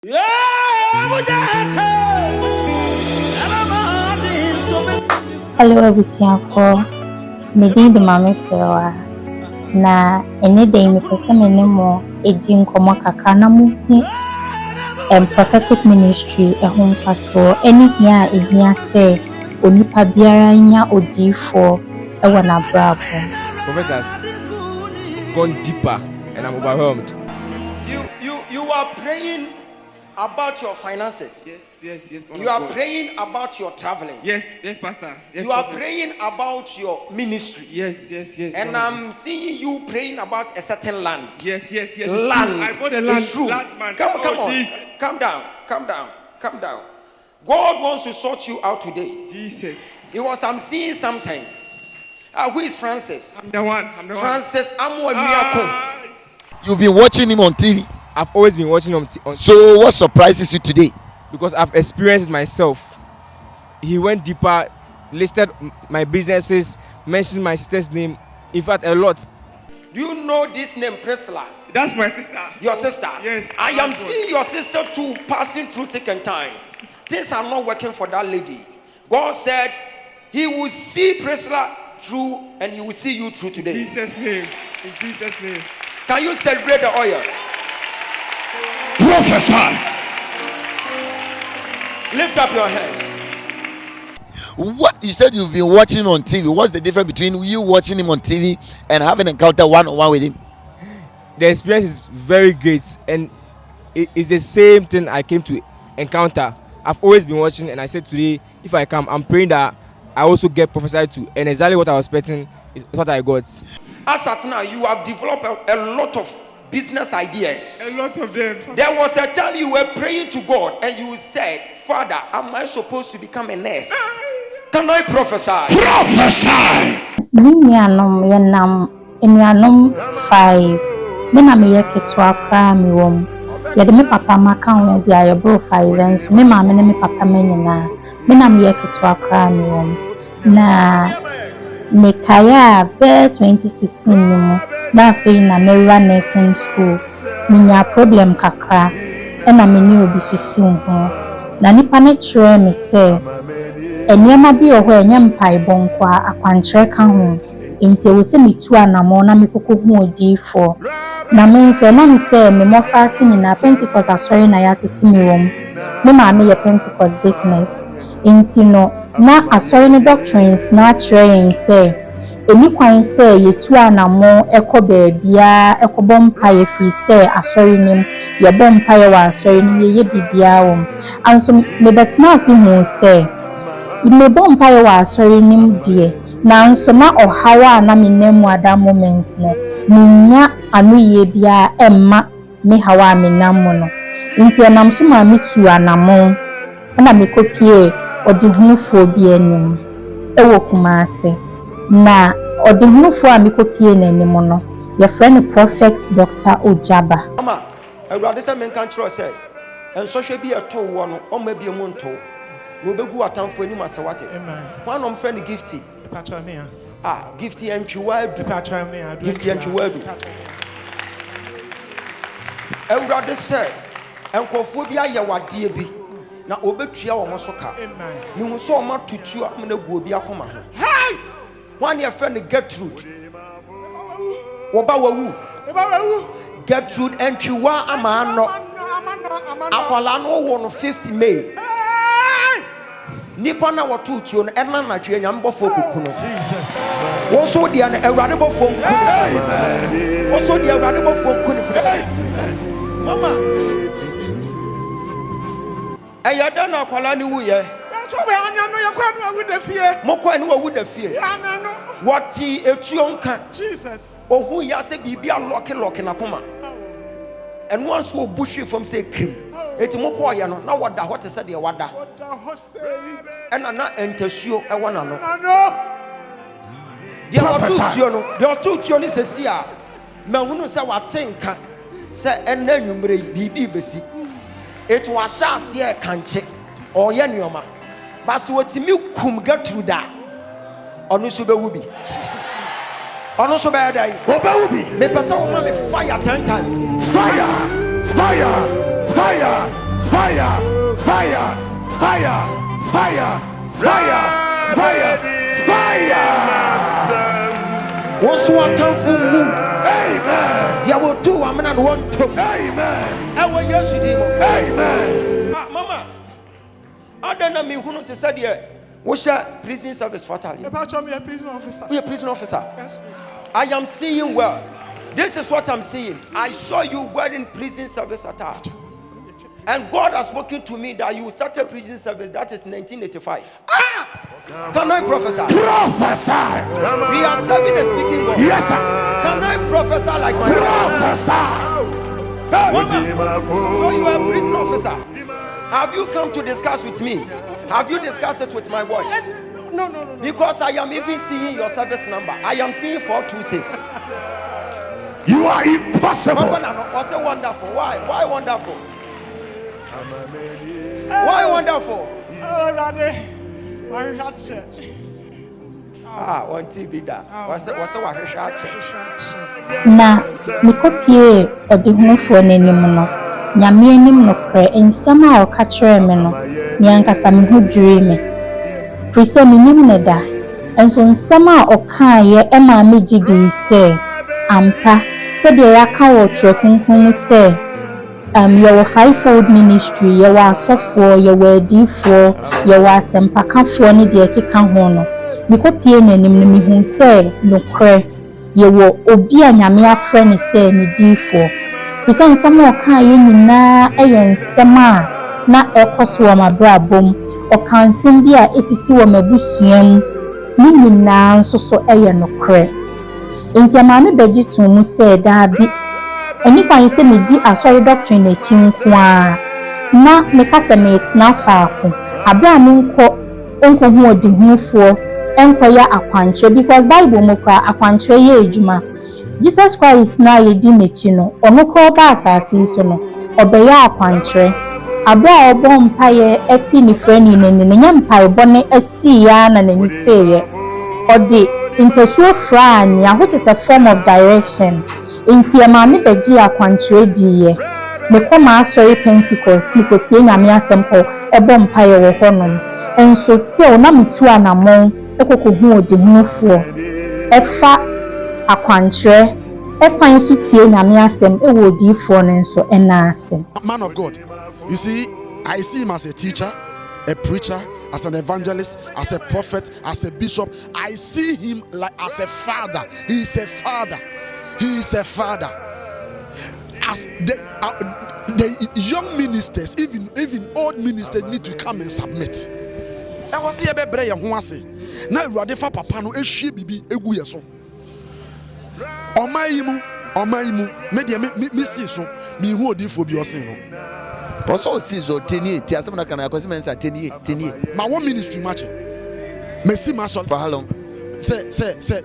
Hello, everyone. Me di Mama Serwaah. Na any day me pese me ne mo edi nkomo kakra na mu prophetic ministry ehun faso any hia ehia se onipa biara nya odifo ewo na brabo. Professors gone deeper and I'm overwhelmed. You are praying about your finances. Yes. You are praying about your traveling. Yes, Pastor. Yes, you are praying about your ministry. Yes. And I'm seeing you praying about a certain land. Yes. Land. I bought a land it's true. Last month. Come on. Geez. Calm down. God wants to sort you out today. Jesus. I'm seeing something. Who is Francis? I'm the one. Francis Amwa. You've been watching him on TV. I've always been watching him on So what surprises you today? Because I've experienced it myself. He went deeper, listed my businesses, mentioned my sister's name. In fact, a lot. Do you know this name, Priscilla? That's my sister. Your sister? Yes. I am seeing your sister too passing through thick and time. Things are not working for that lady. God said he will see Priscilla through and he will see you through today. In Jesus' name. Can you celebrate the oil? Prophesy. Lift up your hands. What you said you've been watching on TV. What's the difference between you watching him on TV and having an encounter one-on-one with him? The experience is very great and it's the same thing I came to encounter. I've always been watching and I said today, if I come, I'm praying that I also get prophesied to, and exactly what I was expecting is what I got. As at now, you have developed a lot of business ideas. A lot of them. There was a time you were praying to God and you said, Father, am I supposed to become a nurse? Can I prophesy? Prophesy. Me enianom 5. Me na me yeketwa kra me wom. Yede me papa maka ho de ayebro 5 enso me ma me ne me papa menyina. Me na me yeketwa kra me wom. Na me kaya be 2016 ni mo. Na fe na me run nursing school. Me nya problem kakra. E na me ni obi susu ho. Na nipa ne kire me say eniema bi oho enya mpaebɔ nkwa akwankyerɛ ka ho enti ewo se metu anamo na mekoko hu odifo na me nso na me say me mofa ase nyina Pentecost asɔre na ya tete me wom me ma me ye Pentecost deaconess enti no na asɔre ne doctrines na akyerɛ yen say eni kwan say yetu anamo ekɔ baabia ekɔbɔ mpae free say asɔre nim ye bɔ mpae wa asɔre nim ye bibia wom anso me betena ase hu say me bon paye wa sorry nim die na nso na ohawa na me nemu ada moment no minya anuye bia emma me hawa me namu no nti enam so ma me tu anamo na me kopie odihunufo bi anim ewo Kumase na odihunufo a me kopie nanim no your friend Prophet Dr. Ojaba mama awurade se men kan tro say enso hwe bi eto wo no o ma bi mu nto no begu atamfo ani masawate one of friend Gifty Gifty entwiwadu Ewurade say enkofo bi aye wade bi na obetua wo mosoka ni hu so ma tutu amna gu obi akoma ho one your friend Gertrude wo ba wawu Gertrude entwiwa ama no akwala no wo no 50 May nipa na watutuo no ena na twe nyambofo kokuno Jesus wo so dia na Ewurade bofo nkuno wo so dia Ewurade bofo nkuno mama ayada na akwala ni wuye mokwa ni wawu da fie wati etuo nka Jesus ohu ya se bibia lock na koma eno anso obuhwe fam se krim eti mokwa ya no na wada hote se de wada ena na entasuo e wona no de otutuo ni sesi a mahunu se watenka se ena nwumre bibi besi etu ahya ase e kanche oye nioma basi wotimi kum Gatruda onu so be wubi onu so be dai me pesa wo ma me fire 10 times Fire. fire, fire, fire, fire, fire, fire, fire. Once one time for you. Amen. There were two women and one to. Amen. And when you should Amen. Mama, I don't know me who not to say here. What's your prison service fatally? About me, a prison officer. You're a prison officer. Yes, please. I am seeing well. This is what I'm seeing. I saw you wearing prison service attire. And God has spoken to me that you started prison service. That is 1985. Can I prophesy? Prophesy. We are serving a speaking God. Yes, sir. Can I prophesy like my Prophesy. So you are a prison officer. Have you come to discuss with me? Have you discussed it with my voice? No. Because I am even seeing your service number. I am seeing 426. You are impossible. What's it wonderful? Why? Why wonderful? Why wonderful? Oh, Daddy. I had to. On TV da. What's it what na mekopie ɔdehufo n'anim no nyame anim no kre nsɛm a ɔka kyerɛ me no nyankasa me ho dwiri me firi sɛ menim ne da nso nsɛm a ɔka yɛ ɛma me gidi sɛ ampa sɛ deɛ yɛaka wɔ twerɛ kronkron sɛ yɛwɔ fivefold ministry yɛwɔ asɔfoɔ yɛwɔ adiifoɔ yɛwɔ asɛmpakafoɔ ne deɛ ɛkeka ho no mekopie n'anim no mehu sɛ nokorɛ yɛwɔ obi a nyame afrɛ ne sɛ ne diifoɔ firi sɛ nsɛm a ɔka yɛ nyinaa ɛyɛ nsɛm a na ɛkɔ so wɔ m'abrabɔ mu ɔka nsɛm bi a ɛsisi wɔ m'abusua mu ne nyinaa nso so ɛyɛ nokorɛ enti amaame bɛgye to mu sɛ daabi ɛni kwan sɛ medi asɔre doctrine akyi nko a na meka sɛ metena faako abra me nkɔ hu ɔdehufoɔ ɛnkɔyɛ akwankyerɛ because Bible mu kora akwankyerɛ yɛ adwuma Jesus Christ na yɛdi n'akyi no ɔno kora ɔba asase yi so no ɔbɛyɛ akwankyerɛ abra a ɔbɔ mpaeɛ ɛte ne frɛ ne n'ani no nyɛ mpaebɔ ne asii ya na n'ani teeɛ ɔde mpɛsuo fra ania which is a form of direction enti maame bɛgye akwankyerɛ diiɛ mekɔ maasɔre Pentecost ne kotie nyame asɛm kɔ ɛbɔ mpaeɛ wɔ hɔnom enso still na metu anamon ekokohu odihufoɔ ɛfa akwankyerɛ ɛsan so tie nyame asɛm ɛwɔ odiifoɔ no nso ɛnaase. Man of God, you see, I see him as a teacher, a preacher, as an evangelist, as a prophet, as a bishop. I see him like as a father. He is a father. He is a father. As the young ministers, even old ministers, need to come and submit. I was here bebre ya ho ase. Na Awurade fa papa no ehwie bibi egu ye so. Omayimu me de me see so me hu odifo bi ose no. Also see so tenie ti asem na kana akwese mensa tenie. Ma wo ministry match. Me see my son For how long? Say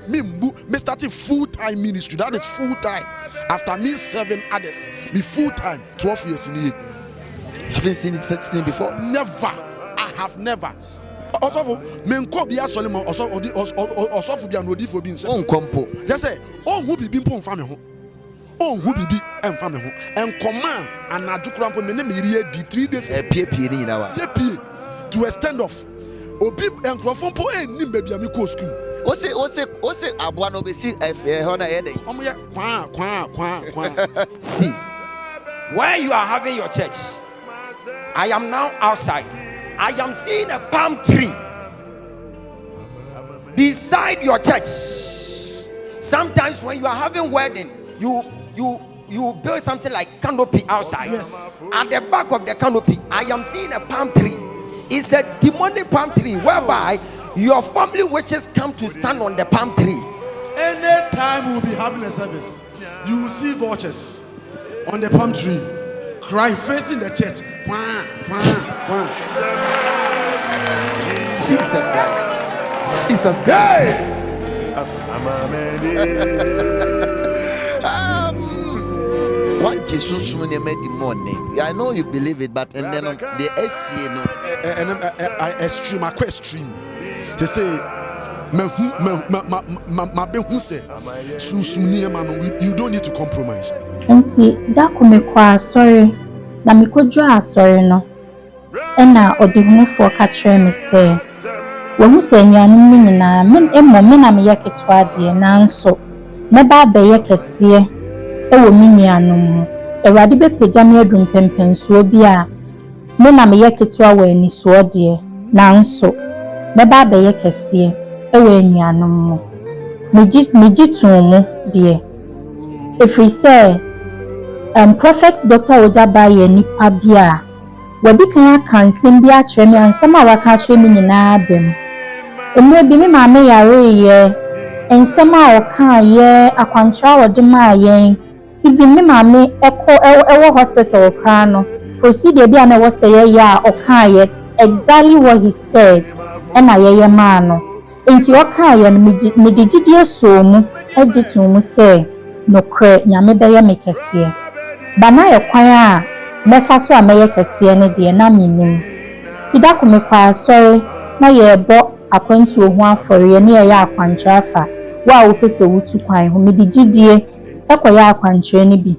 me started full-time ministry. That is full-time. After me serving others, me full-time 12 years in a year. Haven't seen it such thing before. Never. I have never. Also, men ko bia solomon also for bia no di for bin say On compo. just say on who be pon fa me ho on who be emfa me ho en command anadu krampo me ne me ri adi 3 days Pie ni nyina wa. pie to extend off obi enkrofo po enim ba bia me ko school Ose aboa no be si ho na ye den. omo ye kwa See, where you are having your church, I am now outside. I am seeing a palm tree beside your church. Sometimes when you are having wedding, you build something like canopy outside. Yes. At the back of the canopy, I am seeing a palm tree. It's a demonic palm tree whereby your family witches come to stand on the palm tree. Anytime we'll be having a service, you will see vultures on the palm tree crying facing the church. Jesus Christ. Jesus Christ. Hey! What Jesus made the money. I know you believe it, but and then the SC no. And extreme, I quite extreme. They say, you don't need to compromise. Nti da kumekwa sorry na mekodwo asɔre no ɛna ɔdehunufo ka kyerɛ me sɛ wɔn sɛ nnuanom no nyinaa me na meyɛ ketewa deɛ nanso mɛba abɛyɛ kɛseɛ ɛwɔ me nnuanom mu Awurade bɛpagya me adu mpɛmpɛnsoɔ bi a me na meyɛ ketewa wɔ anisoɔ deɛ nanso mɛba abɛyɛ kɛseɛ ɛwɔ nnuanom mu megye too mu deɛ ɛfiri sɛ Prophet Dr. Ojaba yɛ nipa bi a wɔde kan aka nsɛm bi akyerɛ me ansɛm a waka akyerɛ me nyinaa bɛm mmerɛ bi me maame yareyɛ nsɛm a ɔkaayɛ akwankyerɛ a wɔde maa yɛn even me maame ɛwɔ hospital koraa no procedure bi a na ɛwɔ sɛ yɛyɛ a ɔkaayɛ exactly what he said ɛna yɛyɛ maa no nti ɔkaayɛ no mede gyidie soo mu agye too mu sɛ nokorɛ nyame bɛyɛ me kɛseɛ bana yɛ kwan a mɛfa so a mɛyɛ kɛseɛ no deɛ na menim ti da ko mekɔ asɔre na yɛbɔ akwantuo ho afɔre ne yɛyɛ akwankyerɛ afa wo a wopɛ sɛ wotu kwan ho mede gyidie ɛkɔyɛ akwankyerɛ no bi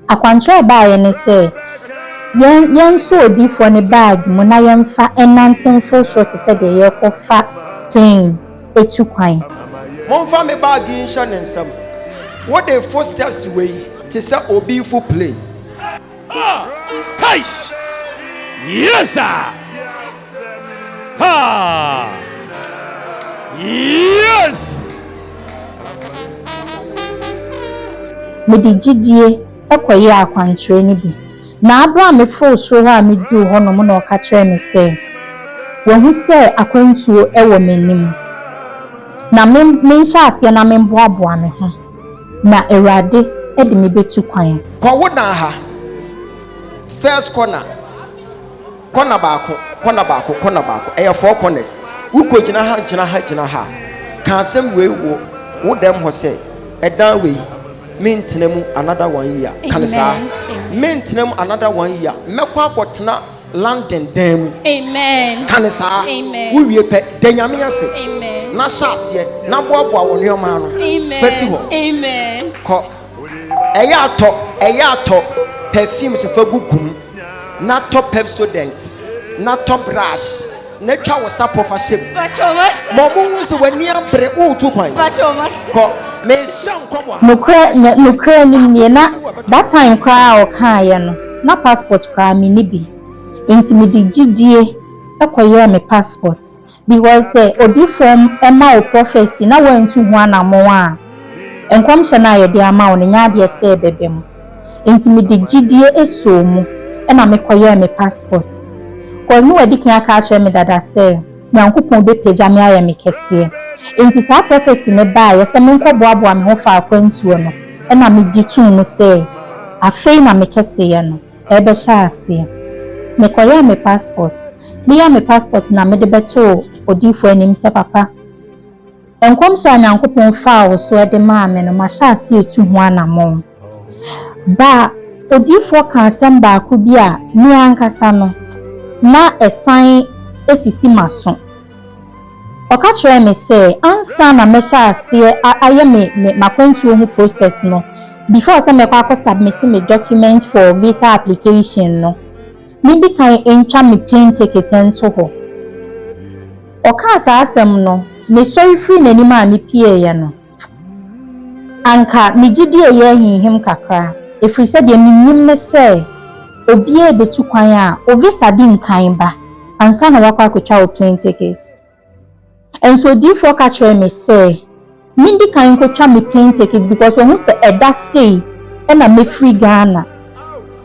akwankyerɛ baayɛ ne sɛ yɛn so odiifoɔ ne bag mu na yɛmfa ɛnantemfo so te sɛ deɛ yɛkɔfa plane etu kwan momfa me bag yi nhyɛ ne nsam wode footsteps wei te sɛ obi fo plane Kaish! Yes, sir! Ha! Yes! mede gyidie ɛkɔyɛ akwankyerɛ no bi na abra me fo so hɔ a meduru hɔ no mo na ɔka kyerɛ me sɛ wɔhu sɛ akwantuo ɛwɔ m'anim na menhyɛ aseɛ na memboaboa me ho na Awurade ɛde me bɛtu kwan kɔwo na ha first corner baako ɛyɛ four corners wokɔ gyina ha ka asɛm wei wo dɛm hɔ sɛ ɛdan wei mentena mu another 1 year kan saa mentena mu another 1 year mɛkɔ akɔtena London dan mu amen kan saa wo wie pɛ da nyame ase amen na hyɛ aseɛ na boaboa wo nneɛma no fasi hɔ amen kɔ ɛyɛ atɔ perfume se fa gugum na tɔ Pepsodent na tɔ brush na twa wo sapo fa hyɛ mo mo so wani abre wo tu kwan kɔ me hyɛ nkɔmɔ nokra nim nie na that time kraa ɔkaayɛ no na passport kraa me ni bi enti mede gyidie ɛkɔyɛ me passport because odifom ɛma wo prophecy na wantu ho anamo a enkwamhyɛ na yɛde ama wo ne nyaade sɛ bɛbɛ mu enti mede gyidie esoo mu ɛna mekɔyɛ me passport cause no wadi kan aka akyerɛ me dada sɛ nyankopɔn bɛpagya me ayɛ me kɛseɛ enti saa prophecy ne baa yɛ sɛ menkɔboaboa me ho fa akwantuo no ɛna megye tum mu sɛ afei na me kɛseɛ no ɛbɛhyɛ aseɛ mekɔyɛ me passport meyɛ me passport na mede bɛto odifo anim sɛ papa enkwamhyɛ a nyankopɔn fa wo so ɛde maa me no mahyɛ aseɛ etu ho anamɔ ba odifo ka asɛm baako bi a me ankasa no na ɛsan esisi maso ɔka kyerɛ me sɛ ansa na mɛhyɛ aseɛ ayɛ me makwantuo ho process no before sɛ mɛkɔ akɔ submit me document for visa application no mebi kan entwa me plane ticket nto hɔ ɔka saa asɛm no me sorry free n'anim a me pie no anka me gyidie yɛ hinhim kakra efiri sɛ deɛ menim ne sɛ obi a betu kwan a o visa di nkan ba ansa na wakɔ akɔtwa o plane ticket enso difo ka kyerɛ me sɛ mindi kan kɔtwa me plane ticket because wɔn sɛ ɛda sei ɛna me free Ghana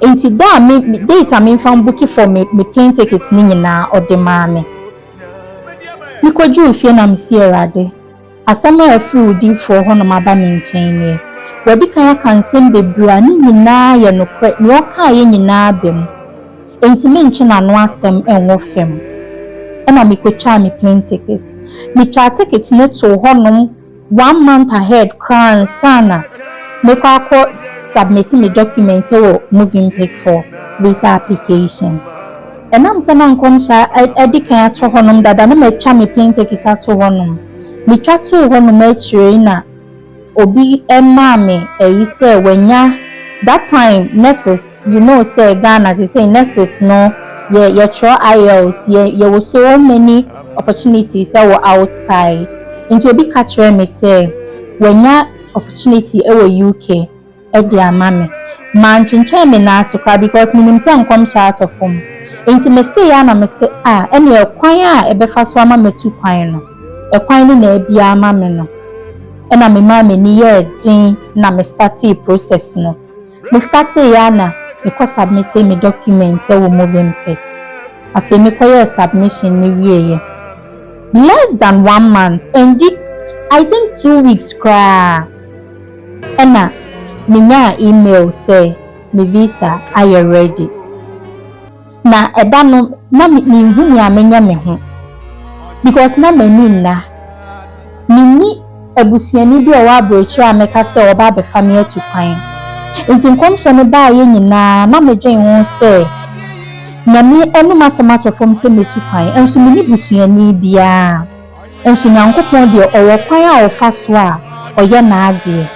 enti da me date me fan booking for me plane ticket ni nyinaa ɔde maa me mikɔju fie na me si Awurade asɛm a afiri difo hɔ no maba me nkyɛn nie wadi kan aka nsɛm bebree ne nyinaa yɛ nokorɛ ne ɔka yɛ nyinaa bɛm enti me ntwe na no asɛm ɛnwɔ fam ɛna mikɔtwa me plane ticket me twa ticket ne to hɔnom 1 month ahead crown sana mekɔ akɔ submit me document wɔ moving pic for visa application ɛnam sɛ na nkɔmhyɛ adi kan ato hɔnom dada na matwa me plane ticket ato hɔnom metwa to hɔnom akyire na obi ɛma me ɛyi sɛ wanya that time nurses, say Ghana, they say nurses no, you try IELTS, you was so many opportunities that were outside. Into a big catcher me say when that opportunity UK mommy man chinche me na so because me say come shout of home intimate ya na me say any kwan a ebefa so ama metu kwan no kwan ni na bia ama me no na me ma me ni ye din na me start process no me start ya na me ko submit me documents e wo moving pick afi me ko ye submission ni wie less than 1 month and I think 2 weeks cry Emma minya email say me visa are you ready na eda no na me hu ni amenya me ho because na mani na mini ebusuani bi o wa brochire ameka say oba be family to kwan ntin komshe ne ba ye nyina na me dwen ho say na mi enu masamato fom say metu kwan enso mini busuani bia enso nyankopon de owo kwan a ofa so a oye na ade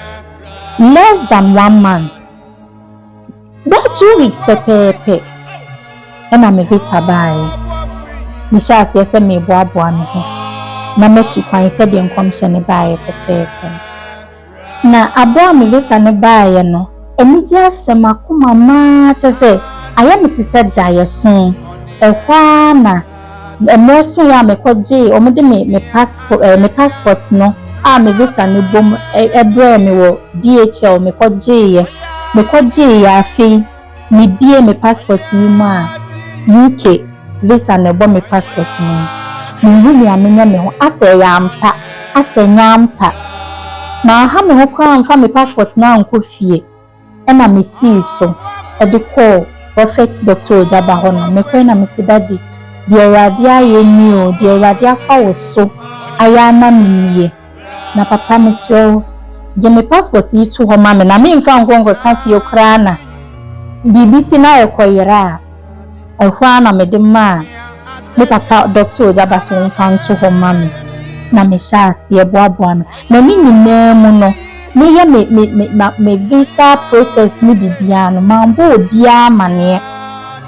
less than 1 month that 2 weeks pepepe ena me visa bai me sha se me boaboa me ho na metu kwan se de nkomhye ne bai pepepe na abo me visa ne bai no eni je ahyema kuma ma te se ayamiti se da yeso ehwa na emoso ya me koje omode me passport no me visa ne bom ebre me wo DHL me koje ya afi me bie me passport ni ma UK visa ne bom me passport ni me hu ya me ho ase ya ampa ase nyampa na ha me ho kwa mfa me passport na anko fie na me si so e de call Prophet Dr. Ojaba hono me kwen na me sidadi de radia ye ni o de radia fa wo so aya na me na papa me so je me passport yi to ho ma me na me mfa ngongo ka fie okra na BBC na ekoyira ehwa na me de ma me papa Dr. Ojaba so mfa nto ho ma me na me sha ase boaboa me na ni nyina mu no me ye me visa process ni bibia no mambo obia mane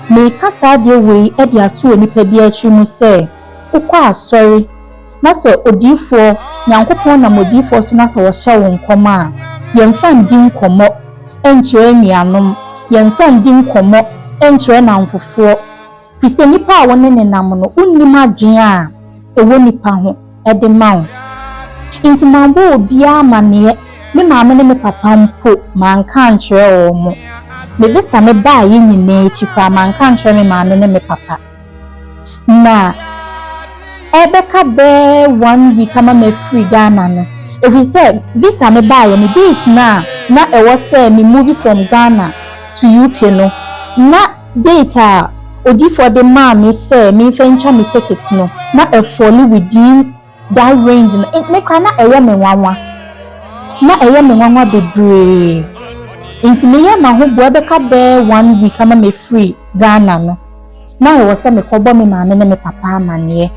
me kasa de we e dia to onipa bi achi mu se ukwa asori na so odifo nyankopon na modifo so na so wo hye wo nkoma yemfa ndin komo enchire nuanom yemfa ndin komo enchire na mfofo pise nipa a woni ne nam no unnim adwen a ewo nipa ho e de mawo inti mambo obia mane me maame ne me papa mpo manka nkyerɛ wo mo me visa me ba yi nyina echi kwa manka nkyerɛ me maame ne me papa na ebeka be 1 week ama me free Ghana no if you say visa me ba yi me date na ewo say me move from Ghana to UK no na date a odi for the man me say me fencha me ticket no na e fall within that range no me kwa na ewe me wanwa na eye me nwanwa bebre inti me ya ma ho bo ebeka be 1 week ama me free Ghana no na e wo se me kobo me maame ne me papa amane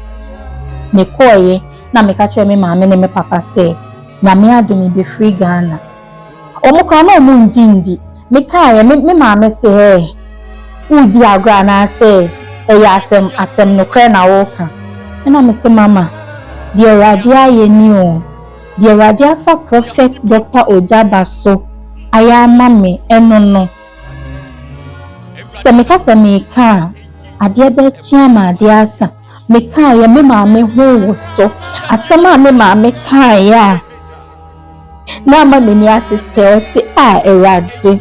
me koye na me ka kire me maame ne me papa se na me ade me be free Ghana omo kwa na omo njindi me ka me maame se udi agra na se ya asem no kre na wo ka na me se mama die radia ye ni o the radia for Prophet Dr. Ojaba so aya mame eno no se me kasa me ka ade be tia ma ade asa me ka ya me maame ho so asama me maame ka ya na ma me ni atete o se erade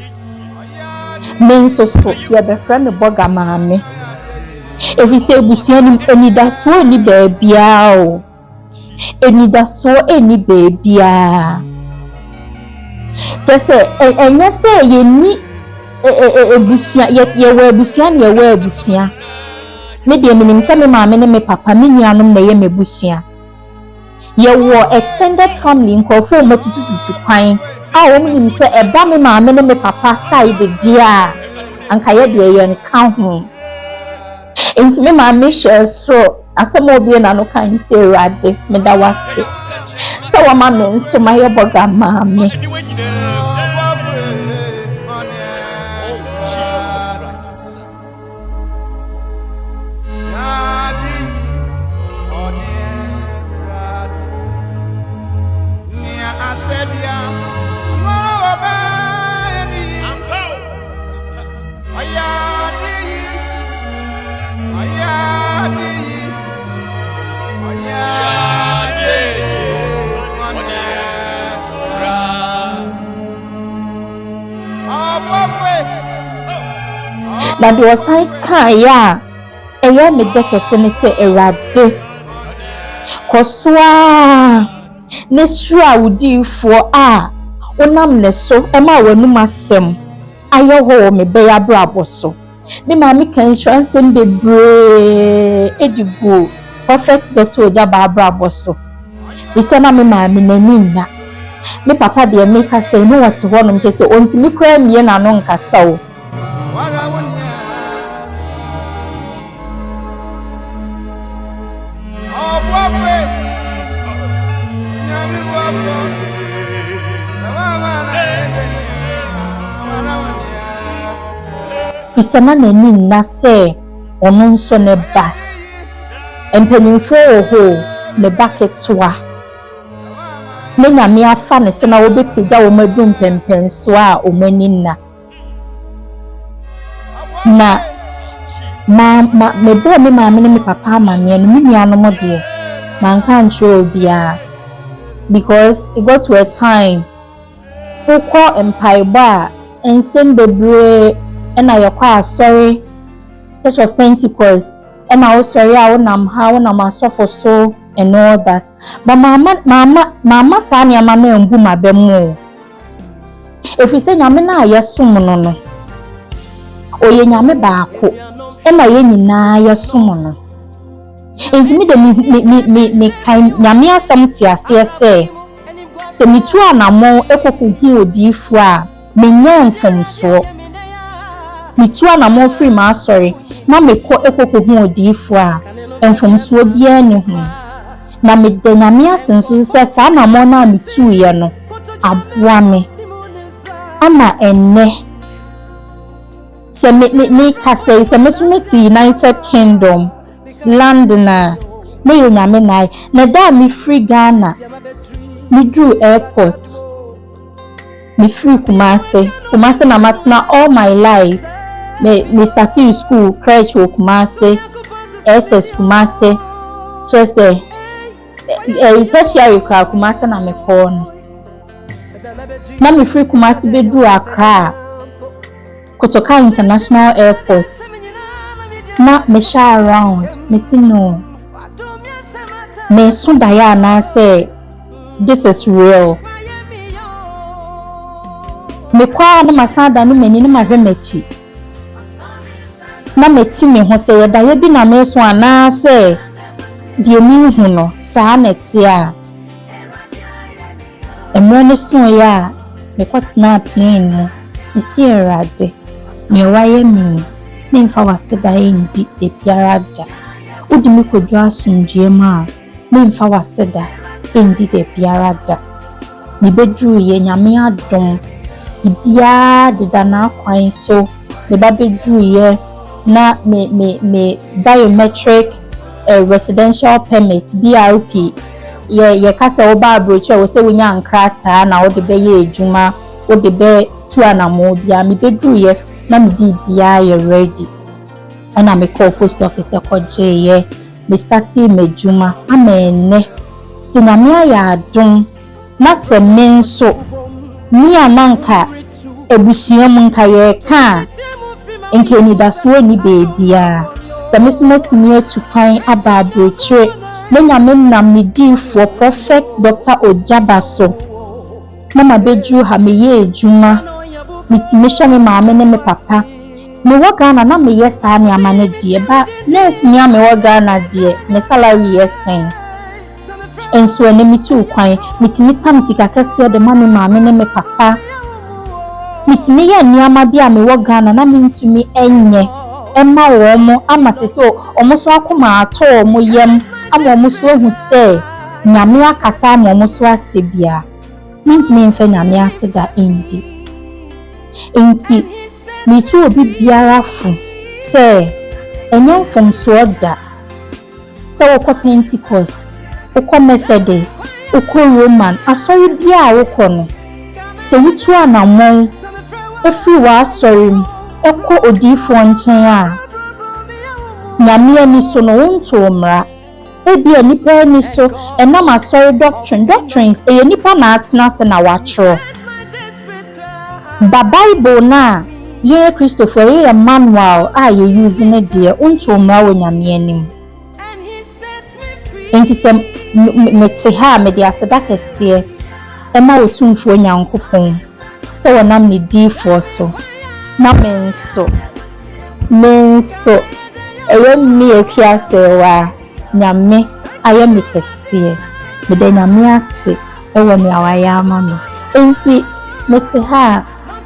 me so ya be friend boga maame if you say busia ni onida so ni baabia o enida so eni bebia just say enya say ye ni ebusia ye we ebusia na ye we ebusia me de minim say me maame ne me papa me nuanom na ye me busia ye wo extended family nkofo mo tututu kwan a wo minim say eba me maame ne me papa side dia anka ye de ye nka ho enti me maame share so asemo bi na no kan se rade me da wase so wa ma me nso ma ye boga maame na de osan kan ya eya me de kese ne se Erade koswa ne sura wudifo a onam ne so ema wanum asem ayo ho me be ya brabo so me ma me kan insurance bebre edigo perfect doctor oja ba brabo so bisa na me ma me nani na me papa de me ka say no what ho no mche say onti me kra mie na no nkasa o bisa na nani na say ono nso ne ba empanyimfo ho ne baketwa ne nyame afa ne se na wo be pagya wo madum pempen so a o manina na me bo me ma me papa ma me no nua no mode man kan tro bia because it got to a time who call empire bar and send bebre and I akwa sorry Church of Pentecost and I was sorry I wonam how na ma suffer so and all that but mama sani ama na mbu mabemu if we say nyame na yesum no no oye nyame baako e na ye nyina yesum no enti me kan nyame asam ti ase se mitu anamo ekokuhu odifu a menya mfomso mitu anamo free ma sorry na meko ekokuhu odifu a mfomso bia ne ho na me de nyame asenso se sa na mo na mitu ye no aboa me ama enne se me ka say se me so United Kingdom London me yo nyame na da me free Ghana me drew airport me free Kumasi na matna all my life me started school crèche wo Kumasi SS Kumasi chese tertiary kwa Kumasi na me kon na me free Kumasi be drew Accra Kotoka International Airport na me share around me see no me so daya na say this is real me kwa na masada no meni na mahwemechi na meti me ho say da ye bi na me so ana say die mi hu no sa na ti a emre ne so ya me kwatna plane no me si Erade me waye mi mfa waseda endi e biara da odi mi kodwo asumdie ma mfa waseda endi de biara da ni bedru ye nyame adom bia de na kwan so me ba bedru ye na me biometric residential permit BRP ye kasa wo ba broche wo se wonya nkrata na wo de be ye ejuma wo de be tu anamo bia me bedru ye na me bia ye ready ana me call post office koje ye me starti mejuma amene sinamia ya adom na se menso ni ananka ebusuam nka ye ka enke ni daso ni bebia se mesumati etukan aba brochire na nyame nam ni di for prophet Dr. Ojabaso na mabeju ha me ye ejuma mitimesha me maame ne me papa me wo Ghana na me yesa ni amane die ba nurse nya me wo Ghana die me salary yesen enso ene mitu kwan mitimi tam sika kase de ma me maame ne me papa mitimi ye niama bia me wo Ghana na mintumi enye emma wo mo ama seso omo so akoma ato omo yem ama omo so hu se nyame akasa ama omo so asebia mintimi mfa nyame aseda endi enti mitu obi biara fu se enyo mfomso da se wo Pentecost wo Methodist wo Roman afori bia wo no se wutu anamon efi wa sorry eko odifo nchen a nyame ani so no wonto mra ebi anipa ani so enam asori doctrines nipa na atena se na watro ba Bible na Ye Christopher ye manual a you using it dear unto mra wo nyame anim. Enti se mete ha me de aseda kese e ma otumfo nyankopon se wonam ne difo so na menso ewe mi ekia sewa nyame aye me kese me de nyame ase e wo me awaya ama no enti mete ha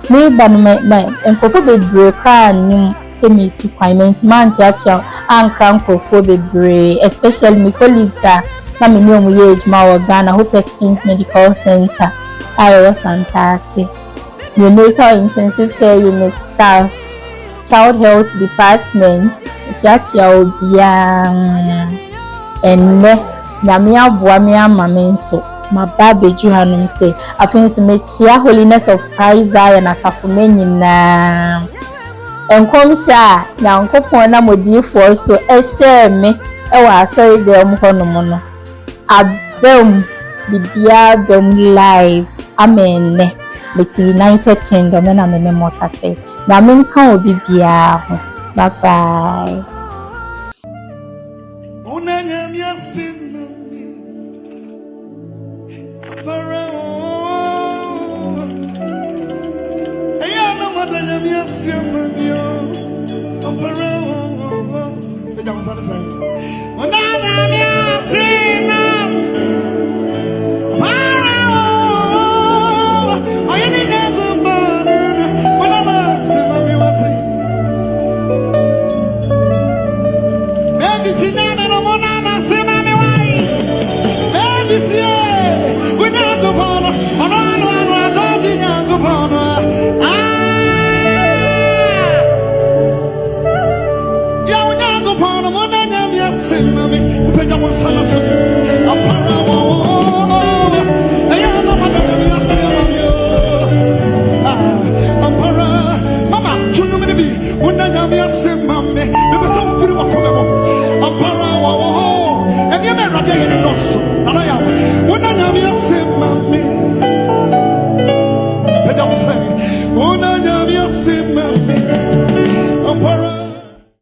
me ba no me enkofo bebre ka nim se me tu kwament man chacha anka nkofo bebre especially my colleagues na me no ye ejuma wo Ghana Hope Exchange Medical Center ayo santase neonatal intensive care unit staffs child health department chacha obia enne nyame aboa me ama me nso mababe juhanum say afin so me chia holiness of Christ Zion asafo nyina enkomsha nyankopon na modifo so ehye me e wa asori de omhonom no abem bibia dom live amen with United Kingdom na me mota say na me kan obi bia ho bye bye. Sing, mommy,